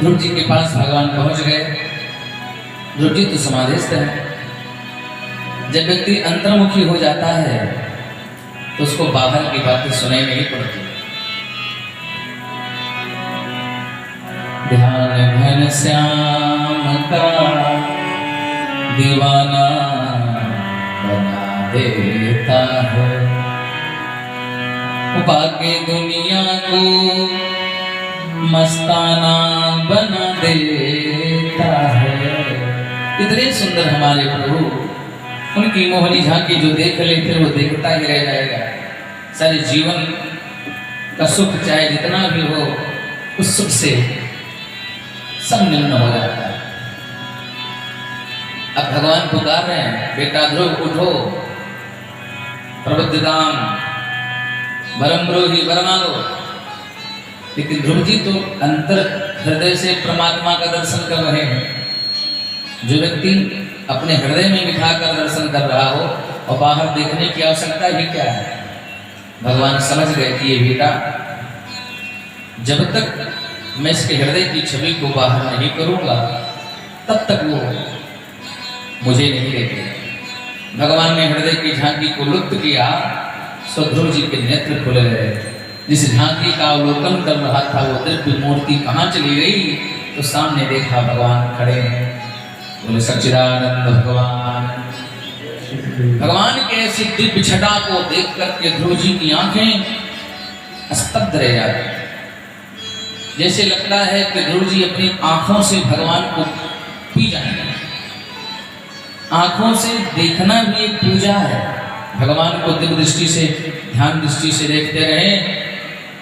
ध्रुव जी के पास भगवान पहुंच गए। ध्रुव जी तो समाधिस्थ है। जब व्यक्ति अंतर्मुखी हो जाता है तो उसको बाहर की बातें सुनाई नहीं पड़ती। ध्यान घन श्याम का दीवाना बना देता है, बाकी दुनिया को मस्ताना बना देता है। इतने सुंदर हमारे प्रभु, उनकी मोहनी झांकी जो देख ले फिर वो देखता ही रह जाएगा। सारे जीवन का सुख चाहे जितना भी हो, उस सुख से सब निम्न हो जाता है। अब भगवान पुकार रहे हैं, बेटा ध्रुव उठो, प्रबुद्धताम वरम ब्रूहि वर मांगो। लेकिन ध्रुव जी तो अंतर हृदय से परमात्मा का दर्शन कर रहे हैं। जो व्यक्ति अपने हृदय में बिठा कर दर्शन कर रहा हो और बाहर देखने की आवश्यकता भी क्या है। भगवान समझ गए कि ये बेटा जब तक मैं इसके हृदय की छवि को बाहर नहीं करूंगा तब तक वो मुझे नहीं देखेगा। भगवान ने हृदय की झांकी को लुप्त किया, सो ध्रुव जी के नेत्र खुले रहे। जिस झांकी का अवलोकन कर रहा था वो दिव्य मूर्ति कहाँ चली गई, तो सामने देखा भगवान खड़े हैं। बोले सच्चिदानंद भगवान। भगवान के ऐसी दिव्य छटा को देख करके ध्रुव जी की आंखें स्तब्ध रह जाती। जैसे लगता है कि ध्रुव जी अपनी आंखों से भगवान को पी जाएंगे। आंखों से देखना भी एक पूजा है। भगवान को दिव्य दृष्टि से, ध्यान दृष्टि से देखते रहे,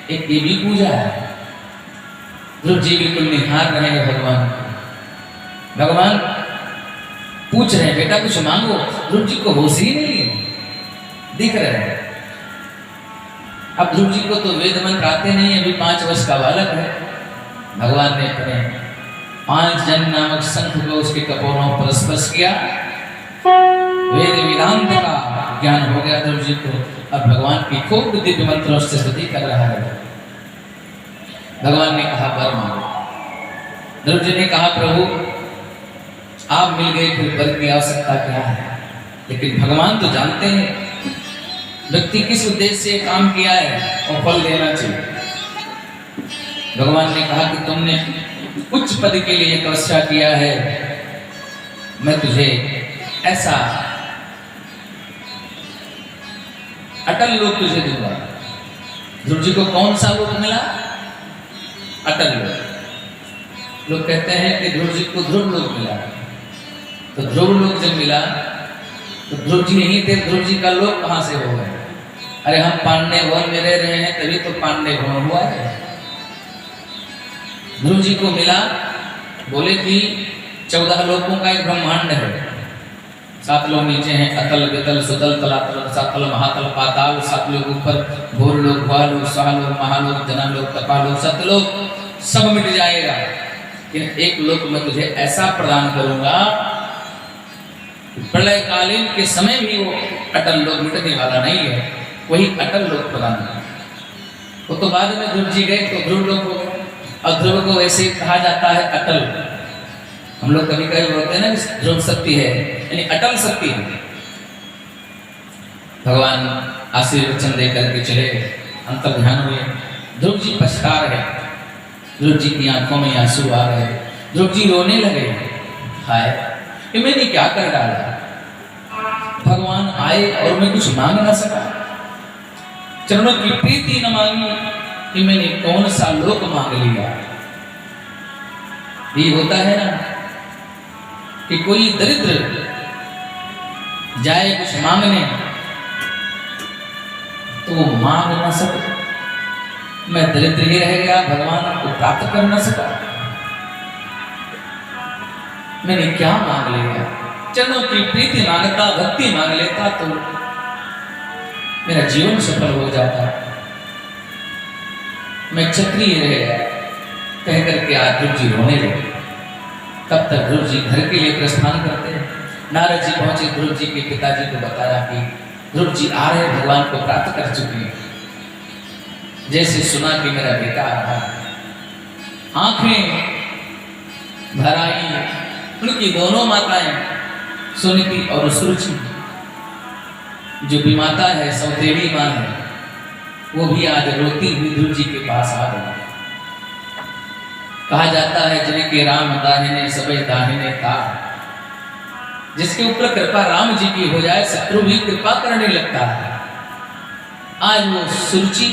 एक ये भी पूजा है। ध्रुव जी बिल्कुल निहार रहे हैं भगवान। भगवान पूछ रहे हैं, बेटा कुछ मांगो। ध्रुव जी को होश ही नहीं है, दिख रहे हैं। अब ध्रुव जी को तो वेद मंत्र आते नहीं है, अभी 5 वर्ष का बालक है। भगवान ने अपने 5 जन नामक शंख को उसके कपोरों पर स्पर्श किया। वेद वेदांत का ज्ञान हो गया ध्रुव जी को। अब भगवान की खूब दिव्य मंत्रों से स्तुति कर रहा है। भगवान ने कहा वर मांगो। ध्रुव जी ने कहा प्रभु आप मिल गए, फिर वर की आवश्यकता क्या है। लेकिन भगवान तो जानते हैं व्यक्ति किस उद्देश्य से काम किया है और फल देना चाहिए। भगवान ने कहा कि तुमने उच्च पद के लिए तपस्या किया है, मैं तुझे ऐसा अटल लोक तुझे दूंगा। ध्रुव जी को कौन सा लोक मिला? अटल लोक। लोग कहते हैं कि ध्रुव जी को ध्रुव लोक मिला। तो ध्रुव लोक जब मिला तो ध्रुव जी नहीं थे, ध्रुव जी का लोक कहां से हो गया? अरे हम पांडे वन में रह रहे हैं तभी तो पांडे भवन हुआ है। ध्रुव जी को मिला, बोले कि 14 लोकों का एक ब्रह्मांड है। 7 लोग नीचे हैं, अतल वितल सुतल तलातल सातल महातल पाताल। 7 लोग ऊपर, भूर लोग, भुआलोक, स्वालोक, महालोक, जनालोक, तपालोक, सतलोक, सब मिट जाएगा। लेकिन एक लोक में तुझे ऐसा प्रदान करूंगा, प्रलयकालीन के समय भी वो अटल लोक मिटने वाला नहीं है, वही अटल लोक प्रदान है। वो तो बाद में ध्रुव जी गए तो ध्रुव लोक हो गए। और ध्रुव को ऐसे कहा जाता है अटल। हम लोग कभी कभी बोलते हैं ना ध्रुव शक्ति है, यानी अटल शक्ति है। भगवान आशीर्वचन दे करके चले, अंतर ध्यान हुए। ध्रुव जी पछता रहे, ध्रुव जी की आंखों में आंसू आ रहे, ध्रुव जी रोने लगे। हाय कि मैंने क्या कर डाला, भगवान आए और मैं कुछ मांग ना सका, चरणों की प्रीति न मांगी कि मैंने कौन सा लोक मांग लिया। ये होता है ना कि कोई दरिद्र जाए कुछ मांगने तो वो मांग ना सके। मैं दरिद्र ही रह गया, भगवान को प्राप्त कर ना सका। मैंने क्या मांग लिया? चरणों की प्रीति मांगता, भक्ति मांग लेता तो मेरा जीवन सफल हो जाता। मैं क्षत्रिय रह गया कह करके आज ध्रुव जी रोने लगे। तब तक ध्रुव जी घर के लिए प्रस्थान करते हैं। नारद जी पहुंचे, ध्रुव जी के पिताजी को बताया कि ध्रुव जी आ रहे, भगवान को प्राप्त कर चुके हैं। जैसे सुना कि मेरा बेटा आ रहा है, आंखें घर आई उनकी दोनों माताएं सुनीति और सुरुचि। जो विमाता है, सौतेली माँ है, वो भी आज रोती हुई ध्रुव जी के पास आ गई। कहा जाता है जिनके राम दाहिने सबे दाहिने था, जिसके ऊपर कृपा राम जी की हो जाए शत्रु भी कृपा करने लगता है। आज वो सुरुचि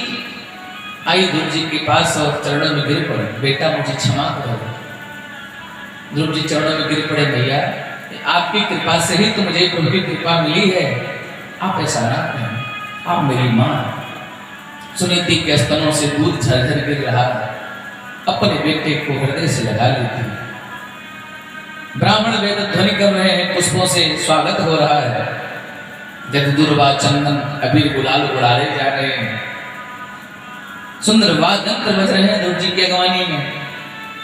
आई ध्रुव जी के पास और चरणों में गिर पड़े, बेटा मुझे क्षमा करो। ध्रुव जी चरणों में गिर पड़े, भैया आपकी कृपा से ही तो मुझे प्रभु की कृपा मिली है, आप ऐसा ना करें, आप मेरी माँ। सुनीति के स्तनों से दूध झरझर गिर रहा है, अपने बेटे को हृदय से लगा लेती। ब्राह्मण वेद ध्वनि कर रहे हैं, पुष्पों से स्वागत हो रहा है, जब दुर्वा चंदन अबीर गुलाल उड़ाए जा रहे हैं, सुंदर वाद्य यंत्र बज रहे हैं ध्रुव जी की अगवानी में।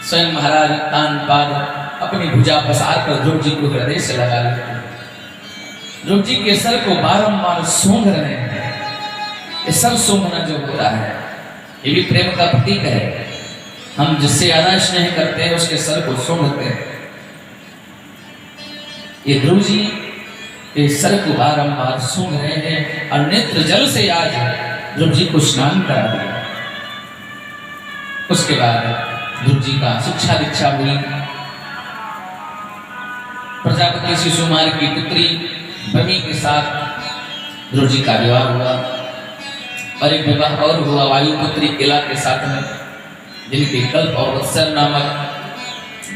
स्वयं महाराज तानपाद अपनी भुजा पसार कर ध्रुव जी को हृदय से लगा लेते हैं। ध्रुव जी के सर को बारंबार सूंघ रहे हैं। ये सर सूंघना जो होता है ये भी प्रेम का प्रतीक है। हम जिससे ज्यादा स्नेह करते हैं उसके सर को सूंघते हैं। ये ध्रुव जी के सर को बारंबार सूंघ रहे हैं और नेत्र जल से आज ध्रुव जी को स्नान करा दिया। उसके बाद ध्रुव जी का शिक्षा दीक्षा हुई। प्रजापति शिशुमार की पुत्री भमी के साथ ध्रुव जी का विवाह हुआ और एक विवाह और हुआ वायुपुत्री इला के साथ में, जिनके कल्प और वत्सल नामक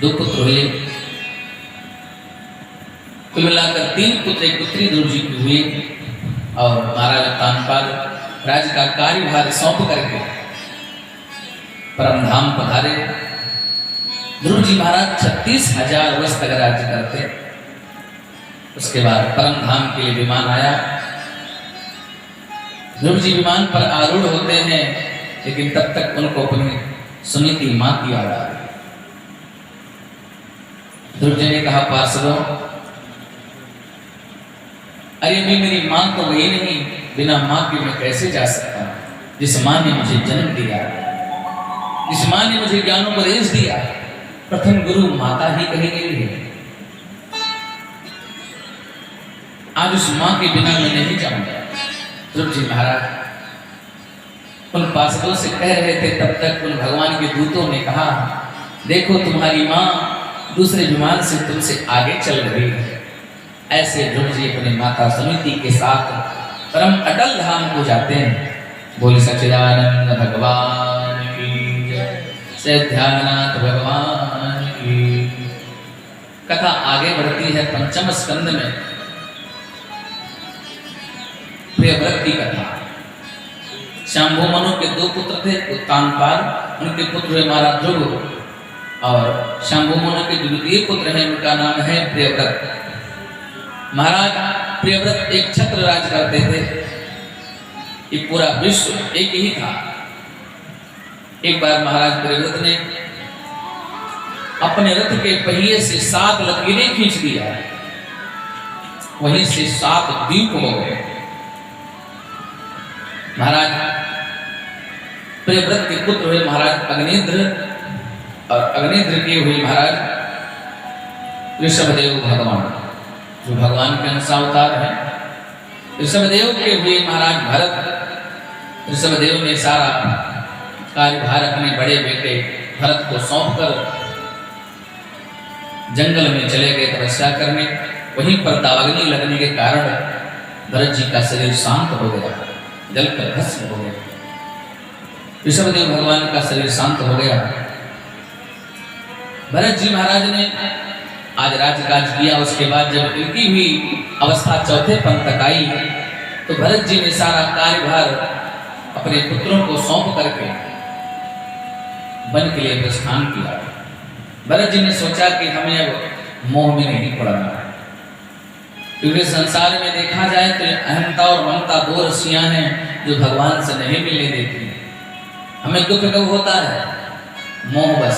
2 पुत्र हुए। कुल मिलाकर 3 पुत्र एक पुत्री ध्रुव जी की हुई और महाराज तानपाद राज्य का कार्यभार सौंप करके परम धाम पधारे। ध्रुव जी महाराज 36,000 वर्ष तक राज्य करते। उसके बाद परम धाम के लिए विमान आया। ध्रुव जी विमान पर आरूढ़ होते हैं, लेकिन तब तक उनको अपनी सुनीति मां की याद आ गई। ध्रुव जी ने कहा, पार्षदों, अरे मैं मेरी मां तो वही नहीं, बिना मां के मैं कैसे जा सकता, जिस मां ने मुझे जन्म दिया, जिस मां ने मुझे ज्ञानोपदेश दिया। प्रथम गुरु माता ही कही गई है। आज उस मां के बिना मैं नहीं जाऊंगा। ध्रुव जी महाराज उन पार्षदों से कह रहे थे, तब तक उन भगवान के दूतों ने कहा, देखो तुम्हारी मां दूसरे विमान से तुमसे आगे चल रही है। ऐसे ध्रुव जी अपनी माता सुनीति के साथ परम अटल धाम को जाते हैं। बोले सच्चिदानंद भगवान की जय, सिद्धानाथ भगवान की। कथा आगे बढ़ती है 5वें स्कंद में। प्रियव्रत की कथा। शंभु मनु के 2 पुत्र थे, उत्तानपाद, उनके पुत्र हुए महाराज ध्रुव, और शंभु मनु के द्वितीय पुत्र हैं, उनका नाम है प्रियव्रत। महाराज प्रियव्रत एक छत्र राज करते थे। ये पूरा विश्व एक ही था। एक बार महाराज प्रियव्रत ने अपने रथ के पहिए से 7 लकीरें खींच दिया, वहीं से 7 द्वीप हो गए। महाराज प्रियव्रत के पुत्र हुए महाराज अग्निद्र, और अग्निद्र के हुए महाराज ऋषभदेव भगवान, जो भगवान के अंश अवतार है। ऋषभदेव के हुए महाराज भरत। ऋषभदेव ने सारा कार्यभार अपने बड़े बेटे भरत को सौंपकर जंगल में चले गए तपस्या करने। वहीं पर दावाग्नि लगने के कारण भरत जी का शरीर शांत हो गया, जलकर भस्म हो गया। ऋषभदेव भगवान का शरीर शांत हो गया। भरत जी महाराज ने आज राजकाज किया। उसके बाद जब इनकी हुई अवस्था 4थे पंथ तक आई, तो भरत जी ने सारा कार्यभार अपने पुत्रों को सौंप करके वन के लिए प्रस्थान किया। भरत जी ने सोचा कि हमें अब मोह में नहीं पड़ना है, क्योंकि संसार में देखा जाए तो अहंता और ममता 2 रस्सियां हैं जो भगवान से नहीं मिलने देती। हमें दुख कब होता है? मोह बस,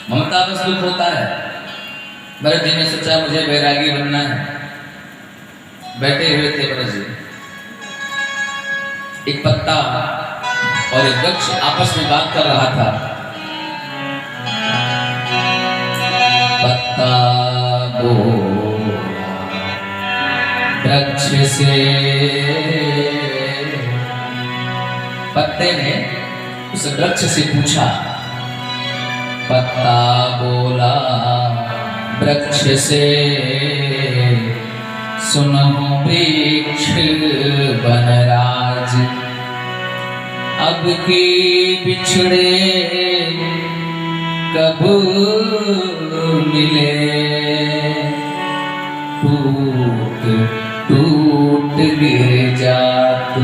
ममता बस दुख होता है। भरत जी ने सोचा मुझे वैरागी बनना है। बैठे हुए थे भरत जी, एक पत्ता और एक वृक्ष आपस में बात कर रहा था। पत्ता बोला वृक्ष से। पत्ते ने उस वृक्ष से पूछा, पत्ता बोला वृक्ष से, सुनो वृक्ष वनराज, अब की बिछड़े कब मिले, टूट टूट गिर जात।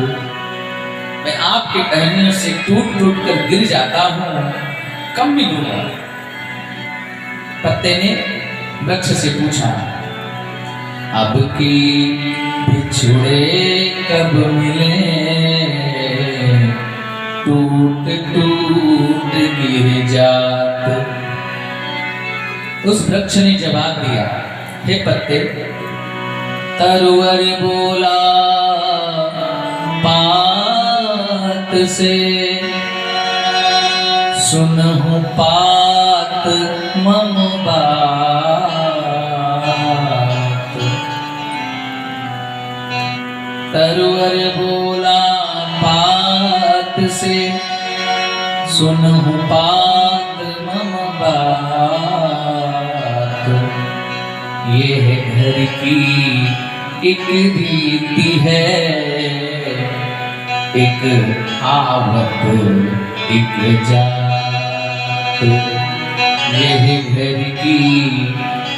मैं आपके टहनियों से टूट टूट कर गिर जाता हूँ, कब मिलूंगा। पत्ते ने वृक्ष से पूछा, अब की बिछड़े कब मिले, टूट टूट गिर जात। उस वृक्ष ने जवाब दिया, हे पत्ते, तरुवर बोला पात से, सुनहु पात मम बात। तरुवर बोला पात से, सुनहु पात मम बात। ये है घर की एक रीति है, एक आवत एक जात। ये है घर की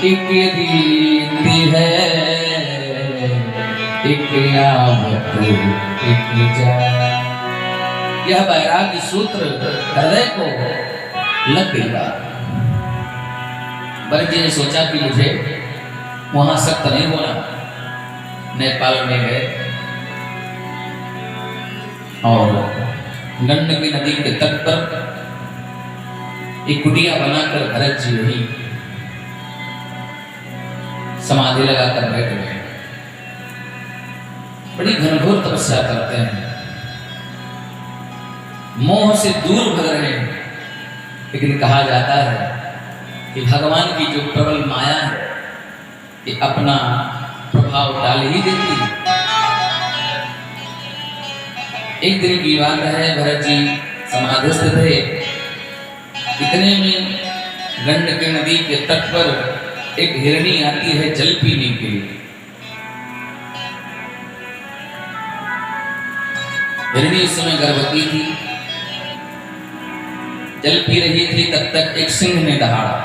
एक रीति है, एक आवत एक जात। यह वैराग्य सूत्र हृदय को लग गया। भरत जी ने सोचा कि मुझे वहां सख्त नहीं होना। नेपाल में गए और गंडकी नदी के तट पर एक कुटिया बनाकर भरत जी वही समाधि लगाकर बैठ गए। बड़ी घनघोर तपस्या करते हैं, मोह से दूर भग रहे हैं, लेकिन कहा जाता है कि भगवान की जो प्रबल माया है ये अपना प्रभाव डाल ही देती है। एक दिन की बात है, भरत जी समाधिस्थ थे, इतने में गंडकी नदी के तट पर एक हिरणी आती है जल पीने के लिए। हिरणी उस समय गर्भवती थी, जल पी रही थी, तब तक एक सिंह ने दहाड़ा।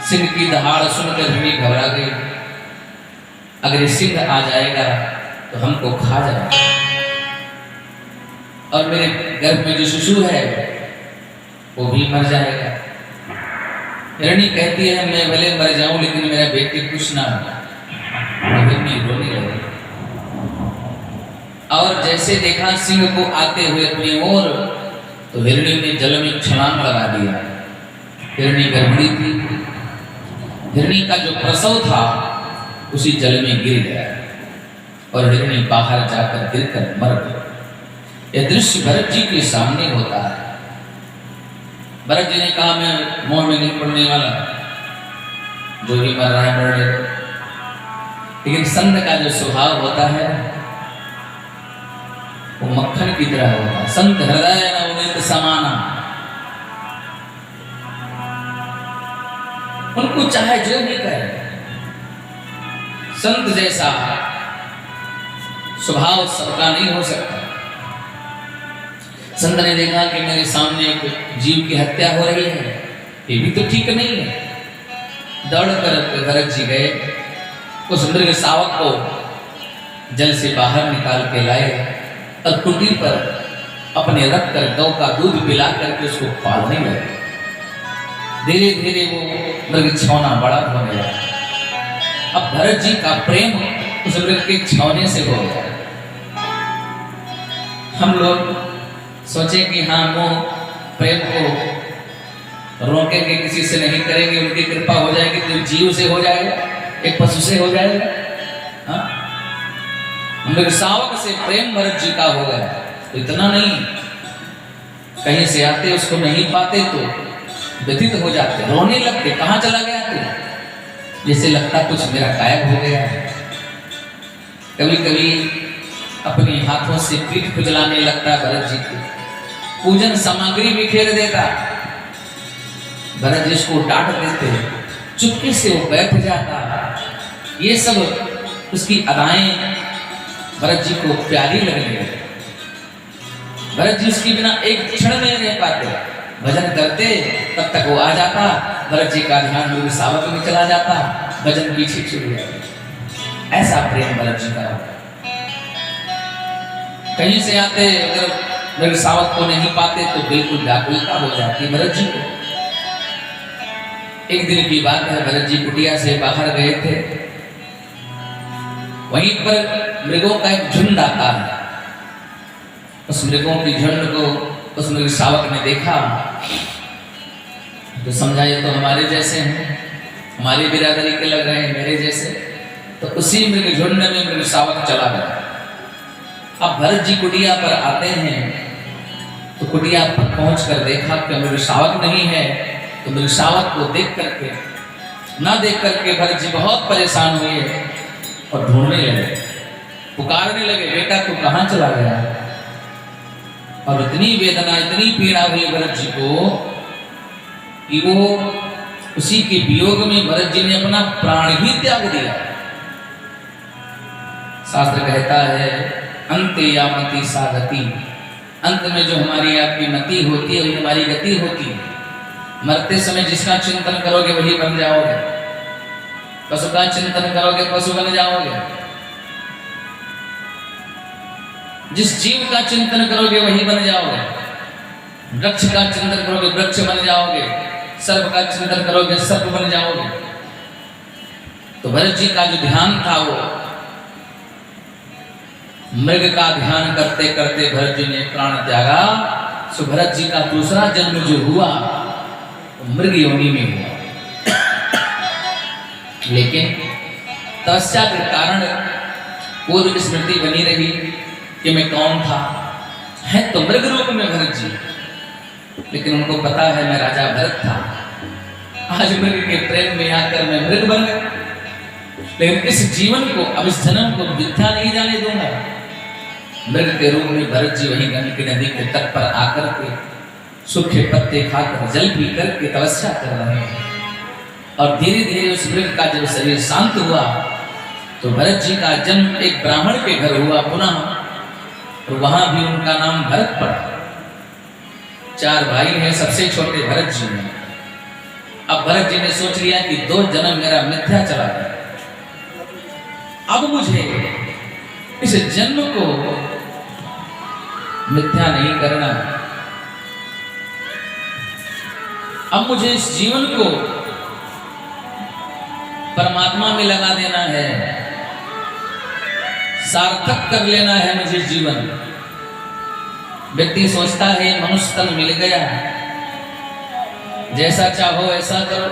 सिंह की दहाड़ सुनकर हिरणी घबरा गई, अगर सिंह आ जाएगा तो हमको खा जाएगा और मेरे गर्भ में जो शिशु है वो भी मर जाएगा। हिरणी कहती है, मैं भले मर जाऊं लेकिन मेरा बेटे कुछ ना हो। हिरणी रोने लगी और जैसे देखा सिंह को आते हुए अपनी ओर, तो हिरणी ने जल में छलांग लगा दिया। हिरणी गर्भिणी थी, हिरणी का जो प्रसव था उसी जल में गिर गया और हिरणी बाहर जाकर गिरकर मर गई। यह दृश्य भरत जी के सामने होता है। भरत जी ने कहा, मैं मोह में नहीं पड़ने वाला, जो भी मर रहा है मर ले। लेकिन संत का जो स्वभाव होता है वो मक्खन की तरह होता है। संत हृदय नवनीत समाना, उनको चाहे जो भी करे, संत जैसा स्वभाव सबका नहीं हो सकता। संत ने देखा कि मेरे सामने एक जीव की हत्या हो रही है, ये भी तो ठीक नहीं है। दौड़कर भरत जी गए, उस मृग शावक को जल से बाहर निकाल के लाए और कुटी पर अपने रख कर गौ का दूध पिला करके उसको पालने लगे। धीरे धीरे वो मृग छौना बड़ा होने लगा। अब भरत जी का प्रेम उस मृग के छौने से हो गया। हम लोग सोचे कि हाँ, मोह प्रेम को रोकेंगे, किसी से नहीं करेंगे, उनकी कृपा हो जाएगी तो जीव से हो जाएगा, एक पशु से हो जाएगा। हाँ, मृग शावक से प्रेम भरत जी का हो गया। तो इतना नहीं, कहीं से आते उसको नहीं पाते तो व्यथित हो जाते, रोने लगते, कहाँ चला गया तू, जैसे लगता कुछ मेरा गायब हो गया है। कभी कभी अपने हाथों से पीठ खुजलाने लगता भरत जी को, पूजन सामग्री बिखेर देता, भरत जी को डांट देते, चुपके से वो बैठ जाता। ये सब उसकी अदाएं भरत जी को प्यारी लगने लगी। भरत जी उसके बिना एक क्षण नहीं रह पाते, भजन करते तब तक वो आ जाता, भरत जी का ध्यान मेरे सावक में चला जाता, भजन पीछे छूट जाता। ऐसा प्रेम भरत जी का होता। कहीं से आते, अगर मेरे सावक को नहीं पाते तो बिल्कुल व्याकुलता हो जाती भरत जी को। एक दिन की बात है, भरत जी कुटिया से बाहर गए थे, वहीं पर मृगों का एक झुंड आता है। उस मृगों की झुंड को उस मृग शावक ने देखा तो समझा ये तो हमारे जैसे हैं, हमारी बिरादरी के लग रहे हैं, मेरे जैसे। तो उसी मृग झुंड में मृग शावक चला गया। अब भरत जी कुटिया पर आते हैं तो कुटिया पर पहुंचकर देखा कि मृग शावक नहीं है। तो मृग शावक को देख करके ना देख करके भरत जी बहुत परेशान हुए और ढूंढने लगे, पुकारने लगे, बेटा तू कहाँ चला गया। और इतनी वेदना, इतनी पीड़ा हुई भरत जी को कि वो उसी के वियोग में भरत जी ने अपना प्राण ही त्याग दिया। शास्त्र कहता है अंते या मति सा गति, अंत में जो हमारी आपकी मति होती है वही हमारी गति होती है। मरते समय जिसका चिंतन करोगे वही बन जाओगे, पशु का चिंतन करोगे पशु बन जाओगे, जिस जीव का चिंतन करोगे वही बन जाओगे, वृक्ष का चिंतन करोगे वृक्ष बन जाओगे, सर्प का चिंतन करोगे सर्प बन जाओगे। तो भरत जी का जो ध्यान था वो मृग का ध्यान करते करते भरत जी ने प्राण त्यागा। सो भरत जी का दूसरा जन्म जो हुआ वो मृग योनि में हुआ। लेकिन तपस्या के कारण पूर्व स्मृति बनी रही कि मैं कौन था। है तो मृग रूप में भरत जी, लेकिन उनको पता है मैं राजा भरत था। आज मृग के प्रेम में आकर मैं मृग बन गया, लेकिन इस जीवन को, अब इस जन्म को मिथ्या नहीं जाने दूंगा। मृग के रूप में भरत जी वही गंगा की नदी के तट पर आकर के सूखे पत्ते खाकर जल पी करके तपस्या कर रहे हैं। और धीरे धीरे उस मृग का जब शरीर शांत हुआ तो भरत जी का जन्म एक ब्राह्मण के घर हुआ पुनः, और वहां भी उनका नाम भरत पड़ा। 4 भाई हैं, सबसे छोटे भरत जी हैं। अब भरत जी ने सोच लिया कि 2 जन्म मेरा मिथ्या चला गया, अब मुझे इस जन्म को मिथ्या नहीं करना, अब मुझे इस जीवन को परमात्मा में लगा देना है, सार्थक कर लेना है मुझे जीवन। व्यक्ति सोचता है मनुष्य तन मिल गया, जैसा चाहो ऐसा करो,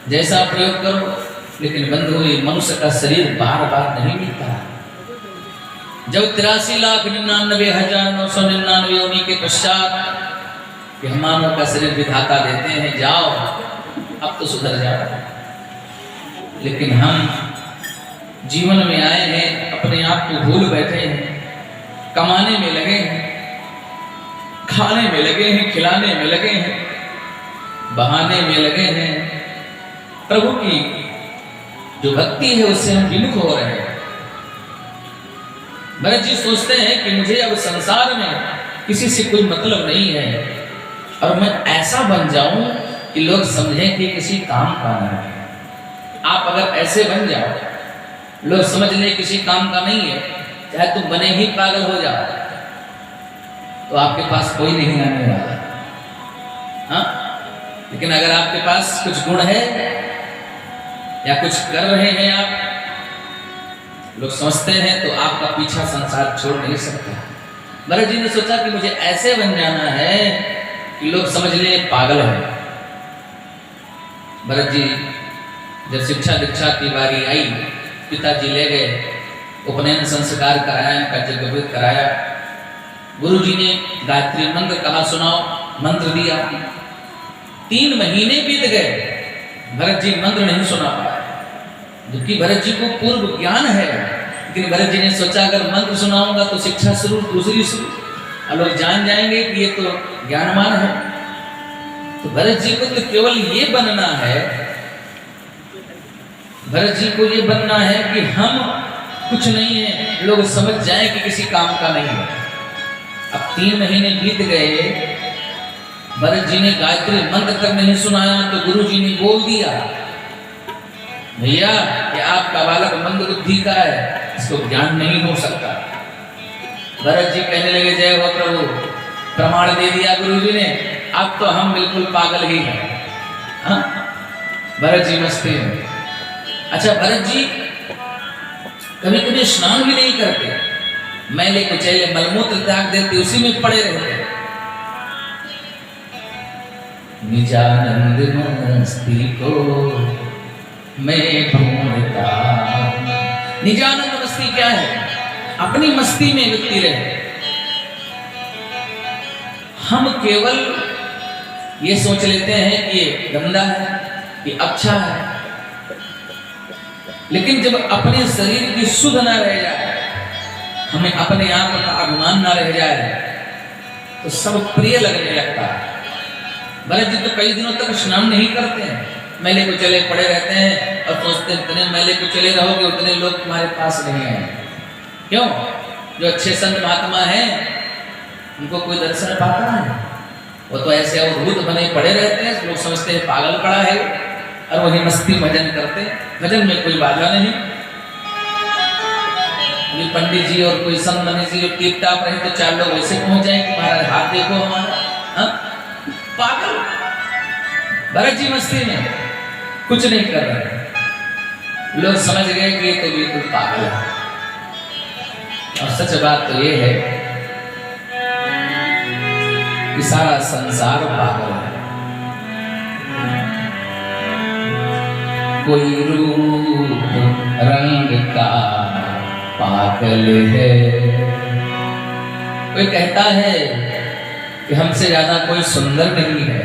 जैसा प्रयोग करो, लेकिन बंधु ये मनुष्य का शरीर बार बार नहीं मिलता। जब 83,99,999 योनि के पश्चात मानव का शरीर विधाता देते हैं, जाओ अब तो सुधर जाओ। लेकिन हम जीवन में आए हैं, अपने आप को भूल बैठे हैं, कमाने में लगे हैं, खाने में लगे हैं, खिलाने में लगे हैं, बहाने में लगे हैं। प्रभु की जो भक्ति है उससे हम विमुख हो रहे हैं। भरत जी सोचते हैं कि मुझे अब संसार में किसी से कोई मतलब नहीं है, और मैं ऐसा बन जाऊं कि लोग समझें कि किसी काम का नहीं है। आप अगर ऐसे बन जाओ, लोग समझ लें किसी काम का नहीं है, चाहे तुम बने ही पागल हो जाओ, तो आपके पास कोई नहीं आने वाला। हाँ, लेकिन अगर आपके पास कुछ गुण है या कुछ कर रहे हैं आप, लोग समझते हैं तो आपका पीछा संसार छोड़ नहीं सकता। भरत जी ने सोचा कि मुझे ऐसे बन जाना है कि लोग समझ ले पागल है। भरत जी जब शिक्षा दीक्षा की बारी आई, पिताजी ले गए, उपनयन संस्कार कराया, इनका यज्ञोपवीत कराया। गुरु जी ने गायत्री मंत्र कहा सुनाओ, मंत्र दिया। 3 महीने बीत गए, भरत जी मंत्र नहीं सुना पाए, जबकि भरत जी को पूर्व ज्ञान है। लेकिन भरत जी ने सोचा अगर मंत्र सुनाऊंगा तो शिक्षा शुरू, दूसरी शुरू, और लोग जान जाएंगे कि ये तो ज्ञानवान है। तो भरत जी को तो केवल ये बनना है, भरत जी को ये बनना है कि हम कुछ नहीं है, लोग समझ जाए कि किसी काम का नहीं है। अब 3 महीने बीत गए, भरत जी ने गायत्री मंत्र तक नहीं सुनाया तो गुरु जी ने बोल दिया, भैया ये आपका बालक मंद बुद्धि का है, इसको ज्ञान नहीं हो सकता। भरत जी कहने लगे जय हो प्रभु, प्रमाण दे दिया गुरु जी ने, अब तो हम बिल्कुल पागल ही हैं। हाँ? भरत जी मस्ती में। अच्छा, भरत जी कभी कभी स्नान भी नहीं करते, मैले कुचैले मलमूत्र त्याग देते, उसी में पड़े रहते। निजानंद मस्ती को मैं ढूंढता। निजानंद मस्ती क्या है? अपनी मस्ती में व्यक्ति रहे। हम केवल ये सोच लेते हैं कि ये गंदा है, ये अच्छा है, लेकिन जब अपने शरीर की शुद्ध ना रह जाए, हमें अपने आप का अभिमान ना रह जाए, तो सब प्रिय लगने लगता है। भरत जी तो कई दिनों तक स्नान नहीं करते हैं, मैले को चले पड़े रहते हैं और सोचते हैं इतने मैले को चले रहोगे उतने लोग तुम्हारे पास नहीं आएंगे। क्यों? जो अच्छे संत महात्मा हैं उनको कोई दर्शन पाता है, वो तो ऐसे अवधूत बने पड़े रहते हैं, लोग समझते हैं पागल पड़ा है, और वही मस्ती भजन करते, भजन में कोई बाधा नहीं। ये पंडित जी और कोई संत मनीषी जी जो टीप टाप रहे तो 4 लोग वैसे पहुंच जाए कि महाराज हाथ देखो हमारा। हाँ? पागल। भरत जी मस्ती में कुछ नहीं कर रहे, लोग समझ गए कि ये तो बिल्कुल पागल है। और सच बात तो ये है कि सारा संसार पागल है। कोई रूप रंग का पागल है। कोई कहता है कि हमसे ज्यादा कोई सुंदर नहीं है,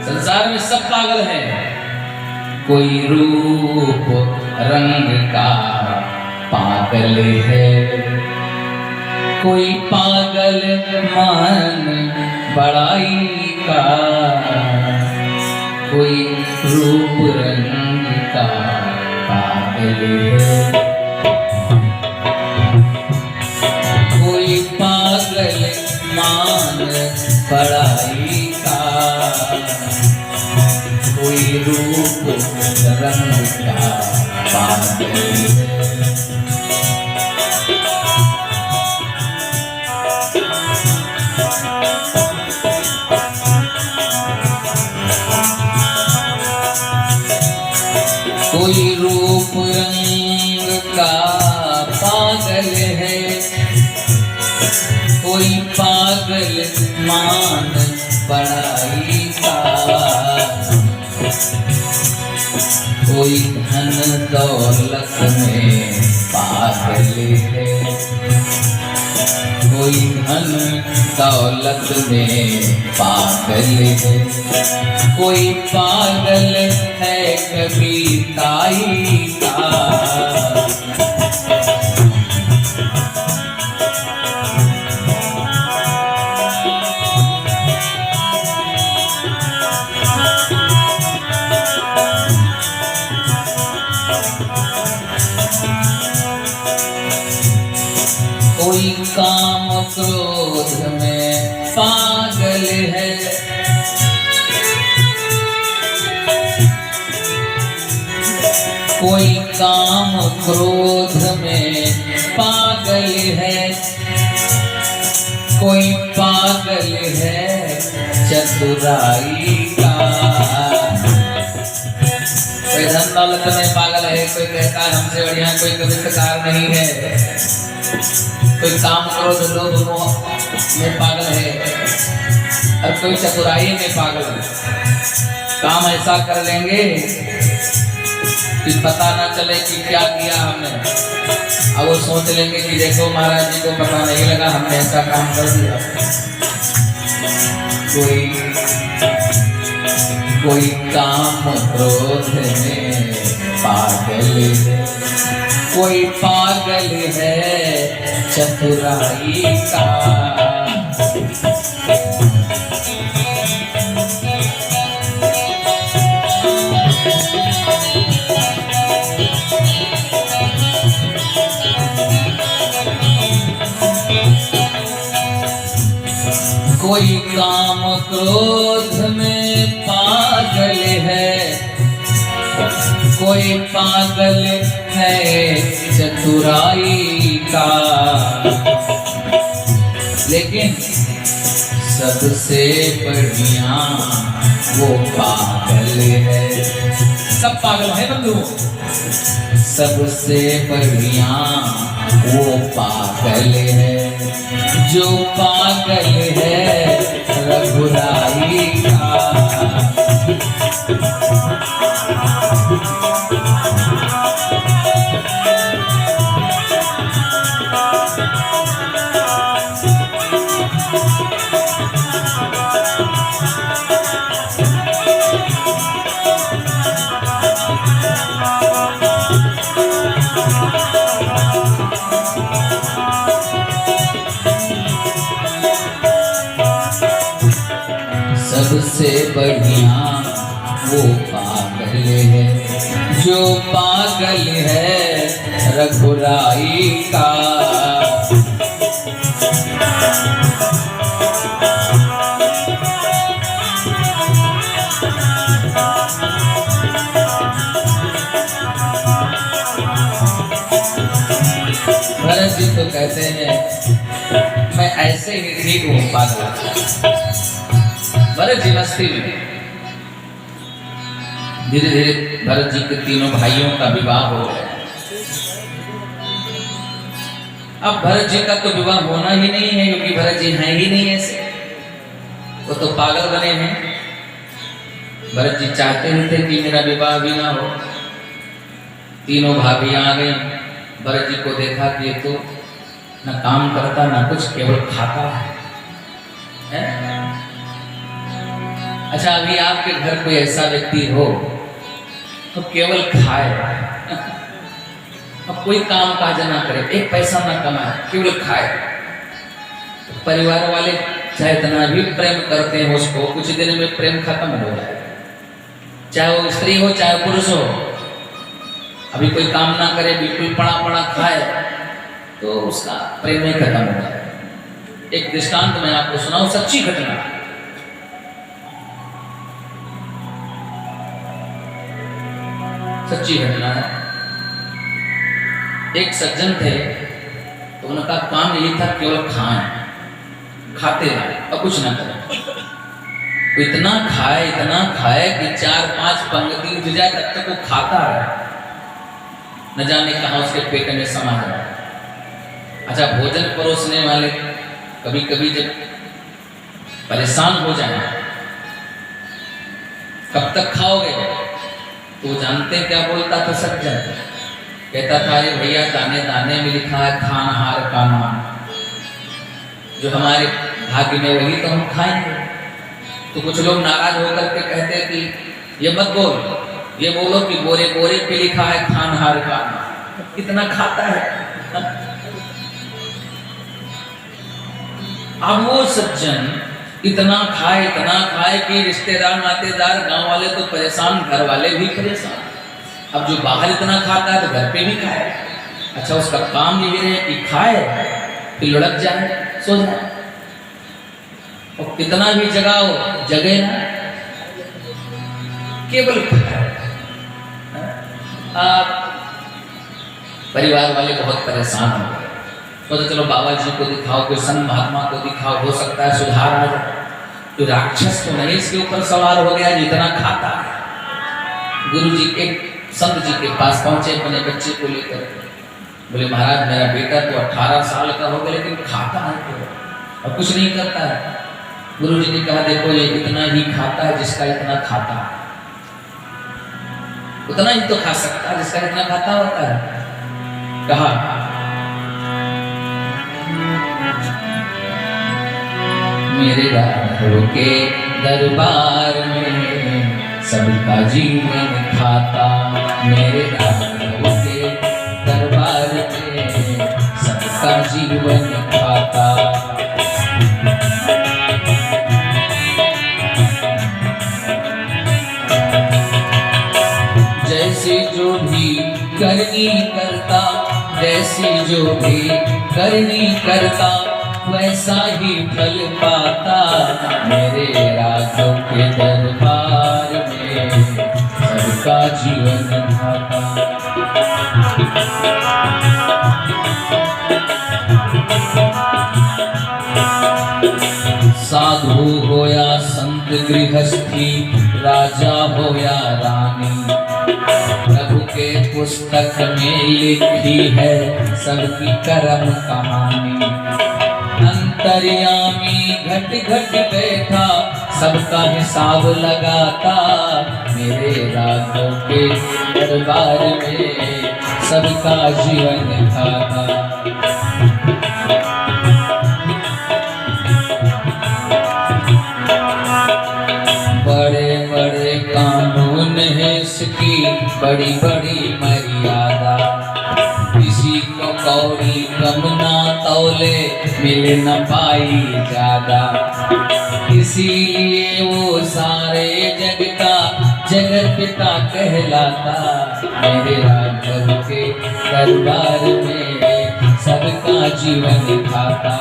संसार में सब पागल हैं। कोई रूप रंग का पागल है, कोई पागल मान बड़ाई का, कोई रूप रंग का पागल है। कोई पागल मान बड़ाई का, कोई रूप रंग का पागल है। कोई रूप रंग का पागल है, कोई पागल मान बड़ाई का, कोई धन दौलत में पागल है, कोई धन दौलत में पागल है, कोई पागल है कबीरताई का। कोई काम क्रोध में पागल है, कोई काम क्रोध में पागल है, कोई पागल है चतुराई का। कोई धन दौलत में पागल है, कोई कहता है हमसे बढ़िया कोई कवित्रकार नहीं है, कोई काम क्रोध लोभ मोह में पागल है, और कोई चतुराई में पागल है। काम ऐसा कर लेंगे कि पता ना चले कि क्या किया हमने, अब वो सोच लेंगे कि देखो महाराज जी को पता नहीं लगा हमने ऐसा काम कर दिया। कोई कोई काम क्रोध में पागल है, कोई पागल है चतुराई का। कोई काम क्रोध में पागल है, कोई पागल है चतुराई का। लेकिन सबसे बढ़िया वो पागल है। सब पागल है बंधु, सबसे बढ़िया वो पागल है जो पागल है रघुराई का। सबसे बढ़िया वो पागल है जो पागल है रघुराई का। भरत जी तो कहते हैं मैं ऐसे ही ठीक हूँ पागल। भरत जी मस्ती में धीरे धीरे भरत जी के तीनों भाइयों का विवाह हो गया। अब भरत जी का तो विवाह होना ही नहीं है क्योंकि भरत जी हैं ही नहीं ऐसे, वो तो पागल बने हैं। भरत जी चाहते ही थे कि मेरा विवाह भी ना हो। तीनों भाभियां आ गई। भरत जी को देखा कि ये तो ना काम करता ना कुछ, केवल खाता है? अच्छा, अभी आपके घर कोई ऐसा व्यक्ति हो तो केवल खाए, अब कोई काम काज ना करे, एक पैसा ना कमाए, केवल खाए, तो परिवार वाले चाहे इतना भी प्रेम करते हैं उसको, कुछ दिन में प्रेम खत्म हो जाए। चाहे वो स्त्री हो चाहे पुरुष हो, अभी कोई काम ना करे, बिल्कुल पड़ा पड़ा खाए, तो उसका प्रेम ही खत्म हो जाए। एक दृष्टांत मैं आपको सुनाऊं, सच्ची घटना। सच्ची घटना है। एक सज्जन थे तो उनका काम यही था केवल खाएं, खाते रहे और कुछ ना करें। वो इतना खाए कि 4-5 पंक्ति उठ जाए तब तक वो खाता रहे, न जाने कहाँ उसके पेट में समा है। अच्छा, भोजन परोसने वाले कभी कभी जब परेशान हो जाए, कब तक खाओगे, तो जानते क्या बोलता था सज्जन? कहता था, अरे भैया दाने दाने में लिखा है खानहार का नाम, जो हमारे भाग्य में वही तो हम खाएंगे। तो कुछ लोग नाराज होकर के कहते हैं कि ये मत बोल, ये बोलो कि बोरे बोरे पे लिखा है खानहार का नाम। कितना खाता है। अब वो सज्जन इतना खाए कि रिश्तेदार नातेदार गांव वाले तो परेशान, घर वाले भी परेशान। अब जो बाहर इतना खाता है तो घर पे भी खाए। अच्छा, उसका काम ये है कि खाए फिर लुढ़क जाए, सो जाए, और कितना भी जगाओ जगे ना, केवल खाए। परिवार वाले बहुत परेशान हो गए। तो चलो बाबा जी को दिखाओ, कोई संत महात्मा को दिखाओ, हो सकता है सुधार आ जाए। तो राक्षस तो नहीं इसके ऊपर सवार हो गया जितना खाता है। गुरु जी के संत जी के पास पहुंचे अपने बच्चे को लेकर। बोले, महाराज मेरा बेटा तो 18 साल का हो गया लेकिन खाता है तो और कुछ नहीं करता है। गुरु जी ने कहा, देखो ये इतना ही खाता है जिसका इतना खाता है, उतना ही तो खा सकता है जिसका इतना खाता होता है। कहा, मेरे राघव के दरबार में सबका जीवन खाता मेरे राघव के दरबार में, सबका जीवन खाता। जैसे जो भी करनी करता, जैसी जो भी करनी करता, वैसा ही फल पाता मेरे राघव के दरबार में, सबका जीवन खाता। साधु हो या संत गृहस्थी, राजा हो या रानी, प्रभु के पुस्तक में लिखी है सबकी कर्म कहानी। अंतर्यामी घट घट बैठा, सबका हिसाब लगाता मेरे राघव के दरबार में, सबका जीवन खाता। बड़े बड़े कानून है इसकी, बड़ी बड़ी मर्यादा, किसी को कौड़ी कम ना तौले, मिल न पाई ज्यादा। इसीलिए वो सारे जग का जगत पिता कहलाता मेरे राघव के दरबार में, सबका जीवन खाता।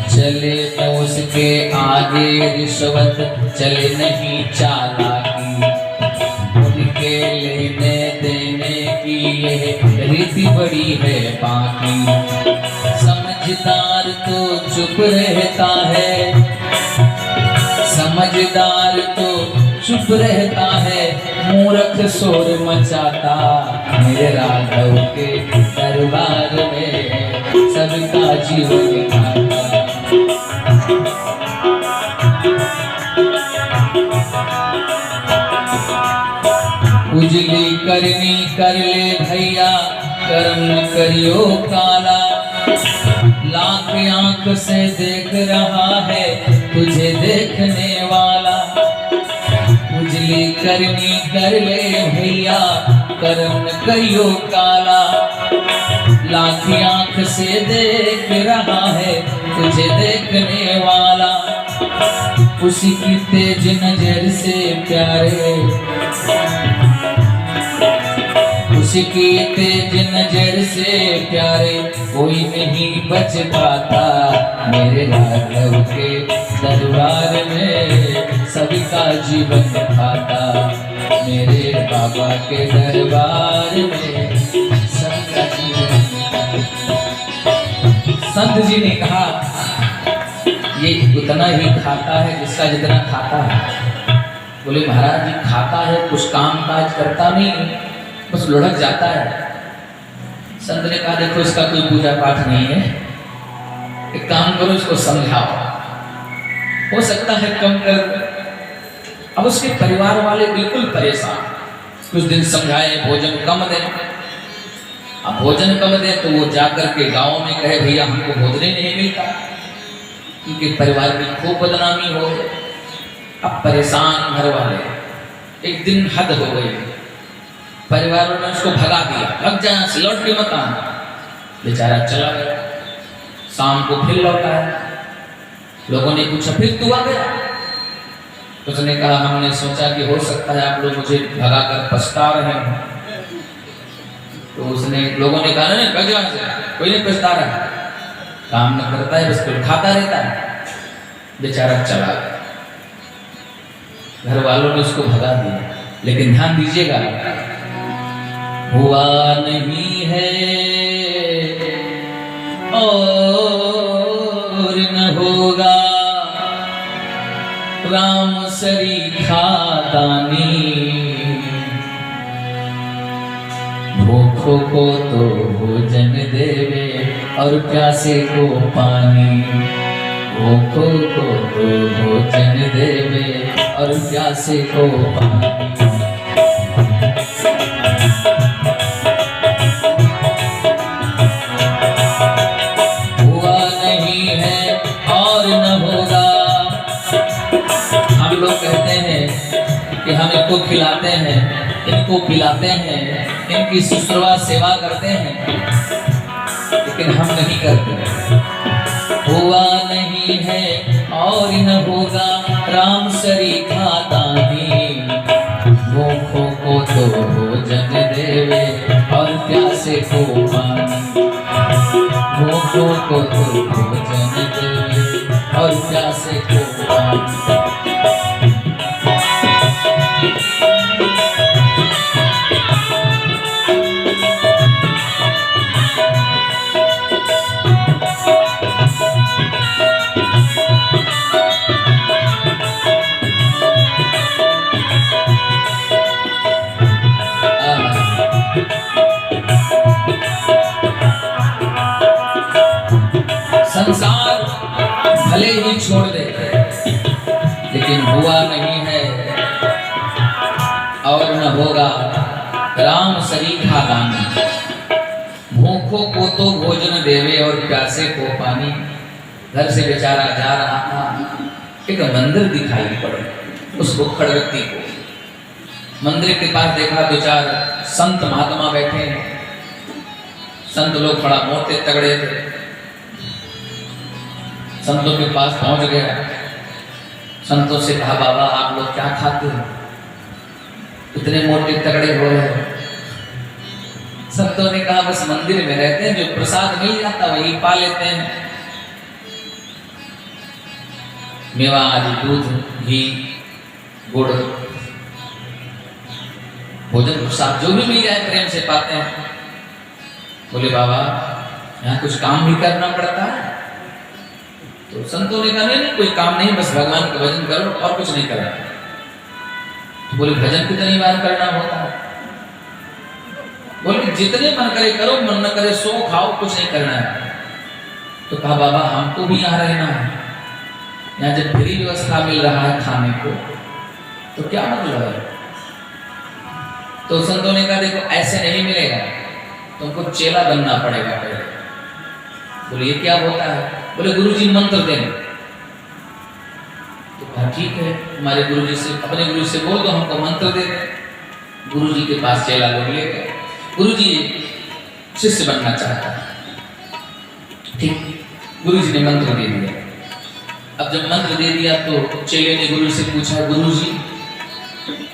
चले तो उसके आगे रिश्वत, चले नहीं चालाकी, उनके लेने देने की ये रीति बड़ी है बाकी। समझदार तो चुप रहता है, समझदार तो चुप रहता है, मूर्ख शोर मचाता मेरे राघव के दरबार में, सबका जीवन खाता। उजली करनी कर ले भैया, कर्म न करियो काला, लाख आंख से देख रहा है तुझे देखने वाला। उजली करनी कर ले भैया, कर्म न करियो काला, लाख आंख से देख रहा है तुझे देखने वाला। उसी की तेज नजर से प्यारे, उसी की तेज नजर से प्यारे, कोई नहीं बच पाता मेरे राघव के दरबार में, सबका जीवन खाता मेरे बाबा के दरबार में, सबका जीवन। संत जी ने कहा ये उतना ही खाता है जिसका जितना खाता है। बोले महाराज जी खाता है, कुछ काम काज करता नहीं, बस लुढ़क जाता है। संत ने कहा देखो इसका कोई पूजा पाठ नहीं है, एक काम करो इसको समझाओ, हो सकता है कम कर। अब उसके परिवार वाले बिल्कुल परेशान, कुछ दिन समझाए भोजन कम दें। अब भोजन कम दें तो वो जाकर के गाँव में कहे भैया हमको भोजन ही नहीं मिलता, उनके परिवार की खूब बदनामी हो। अब परेशान घर वाले, एक दिन हद हो गई, परिवार ने उसको भगा दिया, लग जाए से लौट के मत आना। बेचारा चला गया, शाम को फिर लौटा है। लोगों ने पूछा फिर तू आ गया? उसने कहा हमने सोचा कि हो सकता है आप लोग मुझे भगा कर पछता रहे हैं। तो उसने लोगों ने कहा नहीं भगा से कोई नहीं पछता रहा, काम न करता है बस कुल खाता रहता है। बेचारा चला गया, घर वालों ने उसको भगा दिया। लेकिन ध्यान दीजिएगा, हुआ नहीं है और न होगा राम सरी खादानी। भूखों को तो भोजन देवे और प्यासे को पानी, भूखों को तो भोजन देवे और प्यासे को पानी। हुआ नहीं हम इनको खिलाते हैं, इनको पिलाते हैं, इनकी शुश्रूषा सेवा करते हैं, लेकिन हम नहीं करते। हुआ नहीं है और न होगा राम सरीखा दानी, भूखों को तो भोजन देवे और प्यासे को पानी, भूखों को तो भोजन देवे और प्यासे को पानी। संसार भले ही छोड़ दे, लेकिन हुआ नहीं है और न होगा राम सरीखा दानी, भूखों को तो भोजन देवे और प्यासे को पानी। घर से बेचारा जा रहा था, एक मंदिर दिखाई पड़े उस भुक्खड़ व्यक्ति को। मंदिर के पास देखा दो चार संत महात्मा बैठे हैं। संत लोग बड़ा मोटे तगड़े थे। संतों के पास पहुंच गया, संतों से कहा बाबा आप लोग क्या खाते हो, इतने मोटे तगड़े हो रहे हो। संतों ने कहा बस मंदिर में रहते हैं, जो प्रसाद मिल जाता वही पा लेते हैं। मेवा आदि, दूध, घी, गुड़, भोजन प्रसाद जो भी मिल जाए प्रेम से पाते हैं। बोले बाबा यहाँ कुछ काम भी करना पड़ता है? तो संतों ने कहा नहीं कोई काम नहीं, बस भगवान का भजन करो और कुछ नहीं करना। तो बोले भजन कितनी बार करना होता है? बोले जितने मन करे करो, मन न करे सो खाओ, कुछ नहीं करना है। तो कहा बाबा हमको भी यहाँ रहना है, यहाँ जब फ्री व्यवस्था मिल रहा है खाने को तो क्या मतलब है? तो संतों ने कहा देखो ऐसे नहीं मिलेगा, तुमको चेला बनना पड़ेगा पहले। बोले ये क्या होता है? बोले गुरुजी मंत्र देंगे। तो कहा ठीक है, हमारे गुरुजी से, अपने गुरु से बोल दो हमको मंत्र दे दे। गुरुजी के पास चेला लोग ले गए। गुरुजी शिष्य बनना चाहता है, ठीक, गुरुजी ने मंत्र दे दिया। अब जब मंत्र दे दिया तो चेले ने गुरु से पूछा गुरुजी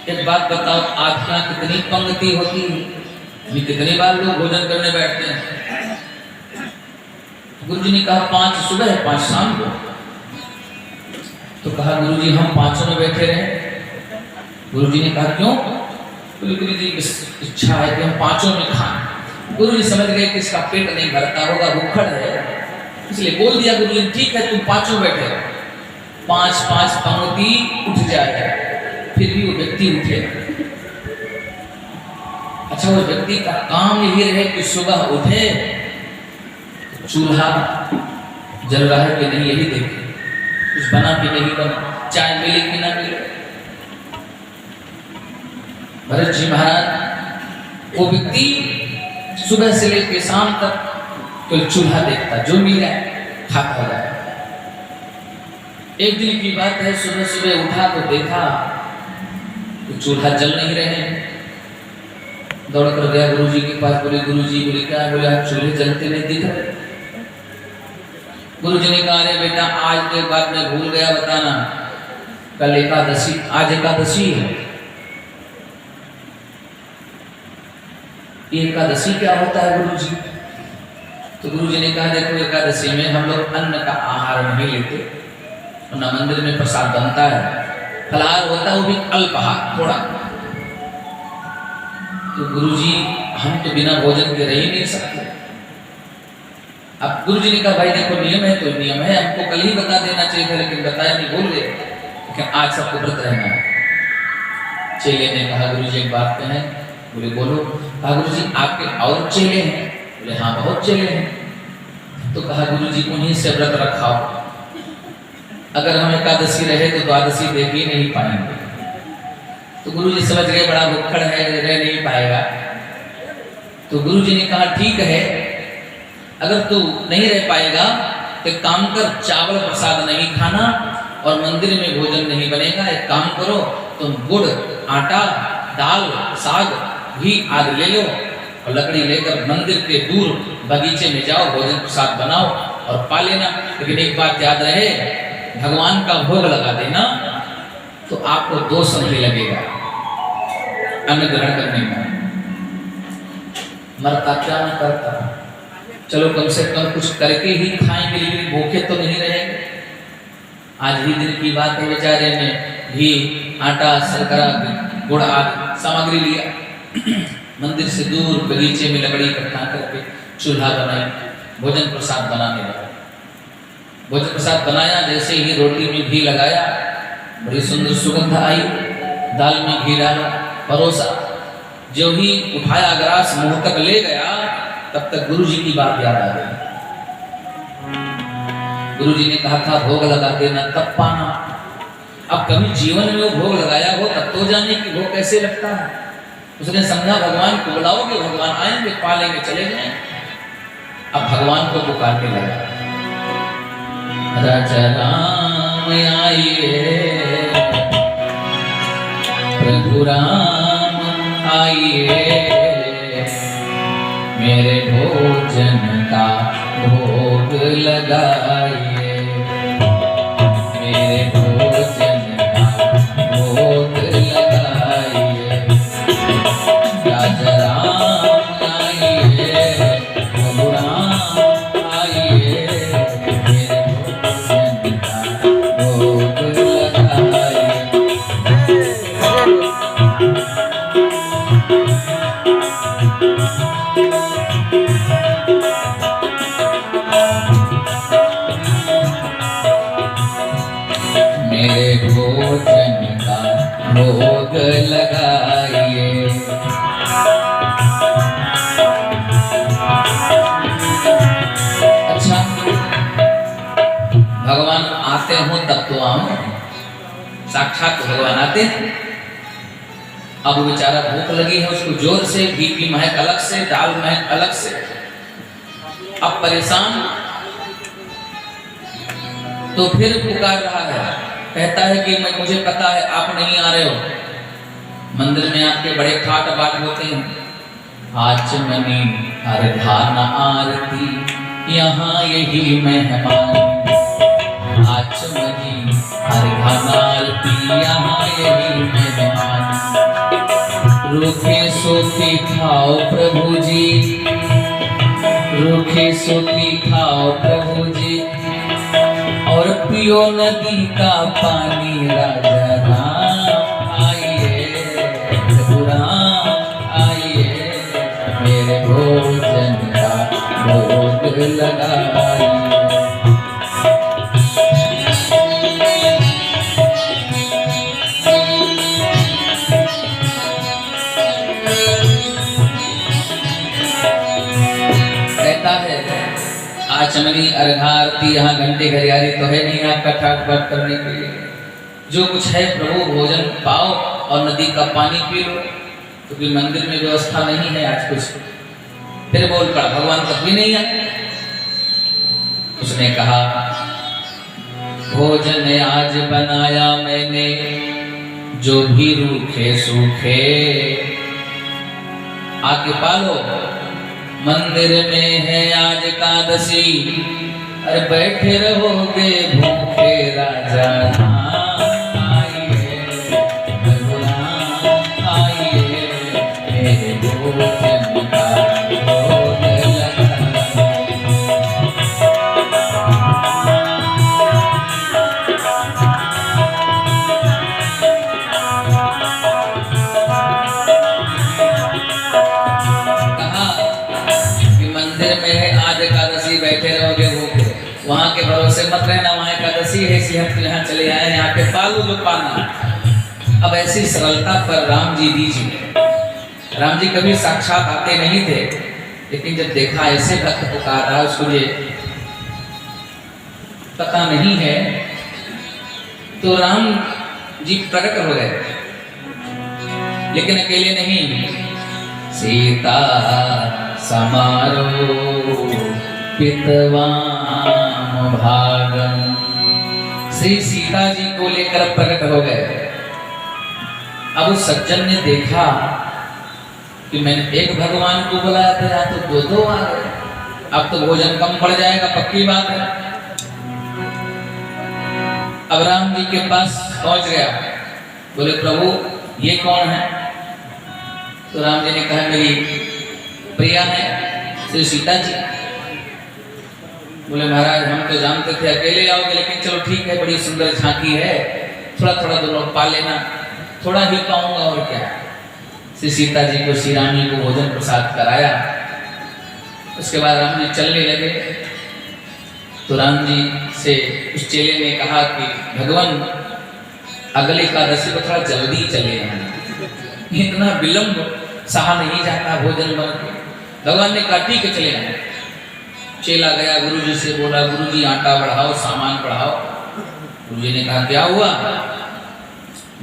एक बात बताओ, आपके यहाँ कितनी पंक्ति होती है, कितनी बार लोग भोजन करने बैठते हैं? गुरुजी ने कहा 5 सुबह 5 शाम को। तो कहा गुरुजी हम 5 में बैठे रहे। गुरुजी ने कहा क्यों? बोले गुरुजी इच्छा है कि हम 5 में खाएं। गुरुजी समझ गए कि इसका पेट नहीं भरता होगा, भूखड़ है, इसलिए बोल दिया गुरुजी ठीक है तुम 5 में बैठे रहो। 5 पंक्ति उठ जाएगा, फिर भी वो व्यक्ति उठे। अच्छा वो व्यक्ति का काम यही रहे कि सुबह उठे, चूल्हा जल रहा है कि नहीं यही देखे, कुछ बना कि नहीं बना, चाय मिले कि ना मिले। भरत जी महाराज वो व्यक्ति सुबह से लेकर शाम तक तो चूल्हा देखता, जो मिल जाए खाता जाए। एक दिन की बात है, सुबह सुबह उठा तो देखा तो चूल्हा जल नहीं रहे। दौड़ कर गया गुरुजी के पास। बोले गुरुजी, बोले क्या? बोले आप चूल्हे जलते नहीं दिख रहे। गुरुजी ने कहा अरे बेटा आज के बाद मैं भूल गया बताना, कल एकादशी, आज एकादशी है। ये एकादशी क्या होता है गुरुजी? तो गुरुजी ने कहा देखो एकादशी में हम लोग अन्न का आहार नहीं लेते, ना मंदिर में प्रसाद बनता है, फलाहार होता है वो भी अल्पाहार थोड़ा। तो गुरुजी हम तो बिना भोजन के रह ही नहीं सकते। अब गुरुजी ने कहा भाई देखो नियम है तो नियम है, हमको कल ही बता देना चाहिए था लेकिन बताया नहीं, भूल गए, लेकिन आज सबको व्रत रहना है। चेले ने कहा गुरुजी एक बात कहें। बोले बोलो। कहा गुरुजी आपके और चेले हैं? बोले हाँ बहुत चेले हैं। तो कहा गुरुजी उन्हीं से व्रत रखाओ, अगर हम एकादशी रहे तो द्वादशी देख ही नहीं पाएंगे। तो गुरुजी समझ गए बड़ा भुक्खड़ है, रह नहीं पाएगा। तो गुरुजी ने कहा ठीक है, अगर तू नहीं रह पाएगा तो काम कर, चावल प्रसाद नहीं खाना और मंदिर में भोजन नहीं बनेगा। एक काम करो तुम गुड़ आटा, दाल, साग, घी आदि ले लो और लकड़ी लेकर मंदिर के दूर बगीचे में जाओ, भोजन प्रसाद बनाओ और पा लेना। लेकिन एक बात याद रहे, भगवान का भोग लगा देना तो आपको दोष नहीं लगेगा अन्न ग्रहण करने में। मरता क्या न करता, चलो कम से कम कुछ करके ही खाएंगे, लेकिन भूखे तो नहीं रहेंगे। आज ही दिन की बात है, बेचारे ने घी, आटा, शर्करा, गुड़ आदि सामग्री लिया, मंदिर से दूर बगीचे में लकड़ी इकट्ठा करके चूल्हा बनाई, भोजन प्रसाद बनाने लगा। भोजन प्रसाद बनाया, जैसे ही रोटी में घी लगाया, बड़ी सुंदर सुगंध आई, दाल में घी डाला, परोसा, जो ही उठाया ग्रास मुंह तक ले गया, तब तक गुरु जी की बात याद आ गई। गुरु जी ने कहा था भोग लगा देना तब पाना। अब कभी जीवन में वो भोग लगाया हो तब तो जाने कि भोग कैसे लगता है। उसने समझा भगवान को बुलाओगे, भगवान आएंगे, पालेंगे, चले जाएंगे। अब भगवान को पुकारने लगा, राजा राम आइए, प्रभु राम आइए, मेरे भोजन का भोग लगाइए, मेरे भोजन का भोग लगाइए, राजा राम आइए, प्रभु राम आइए, मेरे भोजन का भोग लगाइए। मेरे भोजन का भोग लगाइए। अच्छा, भगवान आते हो तब तो आओ, साक्षात भगवान आते हैं। अब वो बेचारा भूख लगी है, उसको जोर से, घी की महक अलग से, दाल महक अलग से, अब परेशान, तो फिर पुकार रहा है, कहता है कि मुझे पता है आप नहीं आ रहे हो, मंदिर में आपके बड़े ठाट बाट होते हैं, आचमनी अर्धाना आरती यहाँ यही मेहमान, आचमनी अर्धाना आरती यहाँ यही मेहमान, रूखे सूखी खाओ प्रभु जी, रूखे सूखी खाओ प्रभु जी, और पियो नदी का पानी, राजा राम आइए, प्रभु राम आइए, मेरे भोजन का भोग लगाइए। कहता है आचमनी अर्घारती यहाँ घंटे घड़ियाली तो है नहीं आपका ठाट बाट करने के लिए, जो कुछ है प्रभु भोजन पाओ और नदी का पानी पी लो, क्योंकि तो मंदिर में व्यवस्था नहीं है आज कुछ। फिर बोल पड़ा, भगवान तब भी नहीं आए। उसने कहा भोजन आज बनाया मैंने, जो भी रूखे सूखे आके पालो, मंदिर में है आज एकादशी, अरे बैठे रहोगे भूखे, राजा राम आइए, प्रभु राम आइए, मेरे भोजन का भोग लगाइए। बैठे रहोगे भूखे, वहां के भरोसे मत रहना, वहां एकादशी है इसी हम यहाँ चले आए, यहाँ पे पालो जो पाना। अब ऐसी सरलता पर राम जी दीजिए। राम जी कभी साक्षात आते नहीं थे, लेकिन जब देखा ऐसे भक्त पुकार रहा, उसको ये पता नहीं है, तो राम जी प्रकट हो गए। लेकिन अकेले नहीं, सीता समारोह पितवाम भागम, श्री सीता जी को लेकर प्रकट हो गए। अब उस सज्जन ने देखा कि मैंने एक भगवान को बुलाया था, या तो दो दो आ गए, अब तो भोजन कम पड़ जाएगा, पक्की बात है। अब राम जी के पास पहुंच गया, बोले प्रभु ये कौन है? तो राम जी ने कहा मेरी प्रिया है श्री सीता जी। बोले महाराज हम तो जानते थे अकेले आओगे, लेकिन चलो ठीक है, बड़ी सुंदर झांकी है, थोड़ा थोड़ा दोनों पा लेना, थोड़ा ही पाऊंगा और क्या। श्री सीता जी को श्री राम जी को भोजन प्रसाद कराया। उसके बाद राम जी चलने लगे तो राम जी से उस चेले ने कहा कि भगवान अगले एकादशी को थोड़ा जल्दी चले आना, इतना विलंब सहा नहीं जाता भोजन बन के। भगवान ने कहा ठीक है चले आए। चेला गया गुरुजी से, बोला गुरुजी आटा बढ़ाओ, सामान बढ़ाओ। गुरुजी ने कहा क्या हुआ?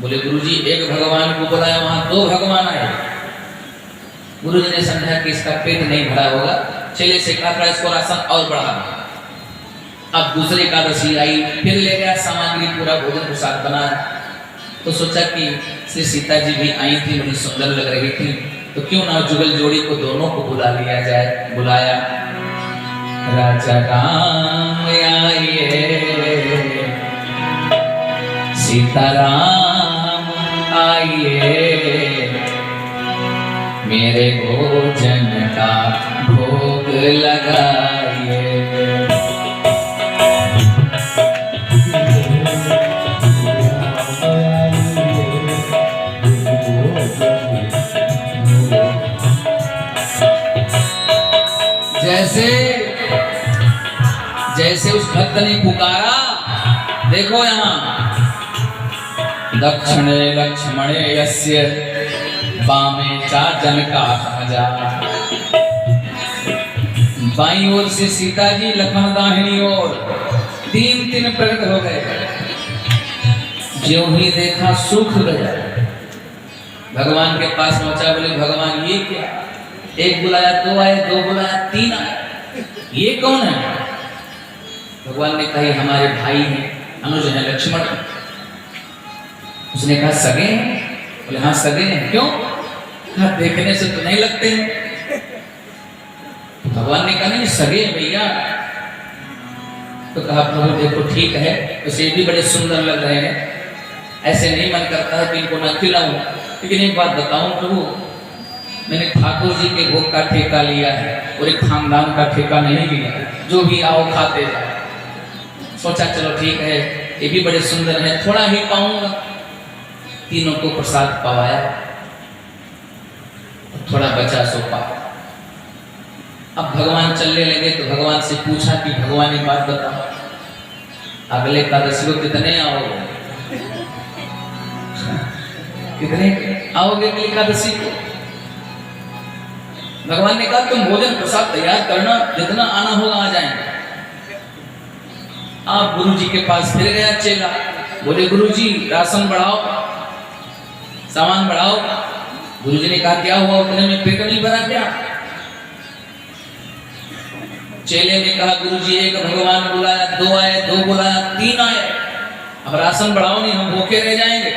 बोले गुरुजी एक भगवान को बुलाया, वहां दो भगवान आए। गुरुजी ने समझा कि इसका पेट नहीं भरा होगा, चेले से कहा था इसको राशन और बढ़ा दो। अब दूसरी एकादशी आई, फिर ले गया सामग्री, पूरा भोजन प्रसाद बनाया। तो सोचा कि श्री सीता जी भी आई थी, बड़ी सुंदर लग रही थी, तो क्यों ना जुगल जोड़ी को दोनों को बुला लिया जाए। बुलाया, राजा राम आइए, सीताराम आइए, मेरे भोजन का भोग लगाइए। जैसे उस भक्त ने पुकारा, देखो यहाँ दक्षिणे लक्ष्मणे यस्य वामे चा जनकात्मजा। बाईं ओर से सीता जी, लखन दाहिनी ओर, तीन तीन प्रकट हो गए। ज्यों ही देखा सुख गया। भगवान के पास पहुंचा, बोले भगवान ये क्या? एक बुलाया दो आए, दो बुलाया तीन आए, ये कौन है? भगवान ने कहा हमारे भाई हैं, अनुज हैं, लक्ष्मण। उसने कहा सगे हैं? बोले हाँ सगे हैं। क्यों? कहा देखने से तो नहीं लगते हैं। भगवान ने कहा नहीं सगे हैं भैया। तो कहा प्रभु देखो ठीक है, उसे भी बड़े सुंदर लग रहे हैं, ऐसे नहीं मन करता है कि इनको न खिलाऊं, लेकिन एक बात बताऊं प्रभु, मैंने ठाकुर जी के भोग का ठेका लिया है और एक खानदान का ठेका नहीं लिया, जो भी आओ खाते जाओ। सोचा चलो ठीक है, ये भी बड़े सुंदर हैं, थोड़ा ही पाऊंगा। तीनों को प्रसाद पवाया, थोड़ा बचा सो पाया। अब भगवान चलने लगे तो भगवान से पूछा कि भगवान एक बात बताओ, अगले एकादशी को कितने आओगे? कितने आओगे अगले एकादशी को? भगवान ने कहा तुम भोजन प्रसाद तैयार करना, जितना आना होगा आ जाएंगे। आप गुरु जी के पास फिर गया चेला, बोले गुरु जी राशन बढ़ाओ, सामान बढ़ाओ। गुरु जी ने कहा क्या हुआ, उतने में पेट नहीं भरा क्या? चेले ने कहा गुरु जी एक भगवान बुलाया, दो आए, दो बुलाया तीन आए, अब राशन बढ़ाओ नहीं हम भूखे रह जाएंगे।